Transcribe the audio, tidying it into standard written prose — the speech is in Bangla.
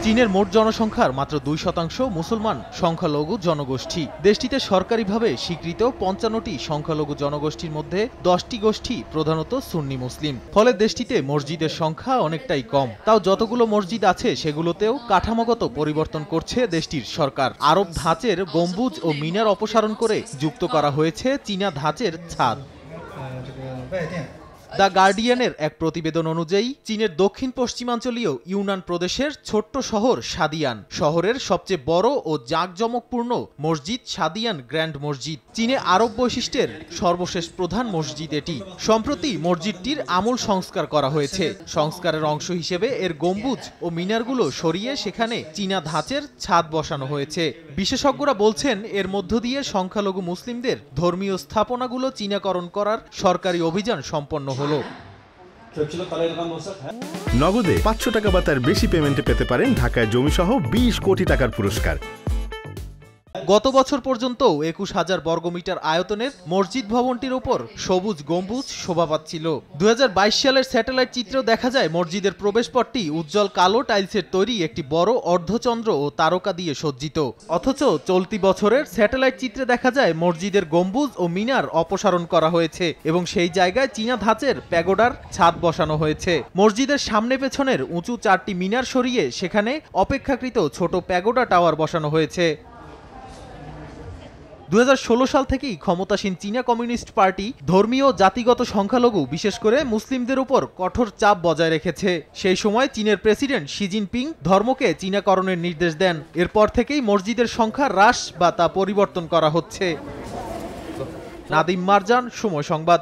চীনের মোট জনসংখ্যার মাত্র 2% মুসলমান সংখ্যালঘু জনগোষ্ঠী। দেশটিতে সরকারিভাবে স্বীকৃত 55টি সংখ্যালঘু জনগোষ্ঠীর মধ্যে 10টি গোষ্ঠী প্রধানত সুন্নি মুসলিম। ফলে দেশটিতে মসজিদের সংখ্যা অনেকটাই কম। তাও যতগুলো মসজিদ আছে সেগুলোতেও কাঠামোগত পরিবর্তন করছে দেশটির সরকার। আরব ধাঁচের গম্বুজ ও মিনার অপসারণ করে যুক্ত করা হয়েছে চীনা ধাঁচের ছাদ। দ্য গার্ডিয়ানের এক প্রতিবেদন অনুযায়ী চীনের দক্ষিণ পশ্চিমাঞ্চলীয় ইউনান প্রদেশের ছোট্ট শহর শাদিয়ান শহরের সবচেয়ে বড় ও জাঁকজমকপূর্ণ মসজিদ শাদিয়ান গ্র্যান্ড মসজিদ। চীনে আরব বৈশিষ্ট্যের সর্বশেষ প্রধান মসজিদ এটি। সম্প্রতি মসজিদটির আমূল সংস্কার করা হয়েছে। সংস্কারের অংশ হিসেবে এর গম্বুজ ও মিনারগুলো সরিয়ে সেখানে চীনা ধাঁচের ছাদ বসানো হয়েছে। বিশেষজ্ঞরা বলছেন এর মধ্য দিয়ে সংখ্যালঘু মুসলিমদের ধর্মীয় স্থাপনাগুলো চীনাকরণ করার সরকারি অভিযান সম্পন্ন হলো। নগদে 500 টাকা বা তার বেশি পেমেন্টে পেতে পারেন ঢাকায় জমিসহ 20 কোটি টাকার পুরস্কার। গত বছর পর্যন্ত 21,000 বর্গমিটার আয়তনের মসজিদ ভবনটির উপর সবুজ গম্বুজ শোভা পাচ্ছিল। 2022 সালের স্যাটেলাইট চিত্রেও দেখা যায় মসজিদের প্রবেশপথটি উজ্জ্বল কালো টাইলসের তৈরি একটি বড় অর্ধচন্দ্র ও তারকা দিয়ে সজ্জিত। অথচ চলতি বছরের স্যাটেলাইট চিত্রে দেখা যায় মসজিদের গম্বুজ ও মিনার অপসারণ করা হয়েছে এবং সেই জায়গায় চীনা ধাঁচের প্যাগোডার ছাদ বসানো হয়েছে। মসজিদের সামনে পেছনের উঁচু 4টি মিনার সরিয়ে সেখানে অপেক্ষাকৃত ছোট প্যাগোডা টাওয়ার বসানো হয়েছে। 2016 সাল থেকেই ক্ষমতাসীন চীনা কমিউনিস্ট পার্টি ধর্মীয় জাতিগত সংখ্যালঘু বিশেষ করে মুসলিমদের উপর কঠোর চাপ বজায় রেখেছে। সেই সময় চীনের প্রেসিডেন্ট শি জিনপিং ধর্মকে চীনাকরণের নির্দেশ দেন। এরপর থেকেই মসজিদের সংখ্যা হ্রাস বা তা পরিবর্তন করা হচ্ছে। নাদিম মারজান, সময় সংবাদ।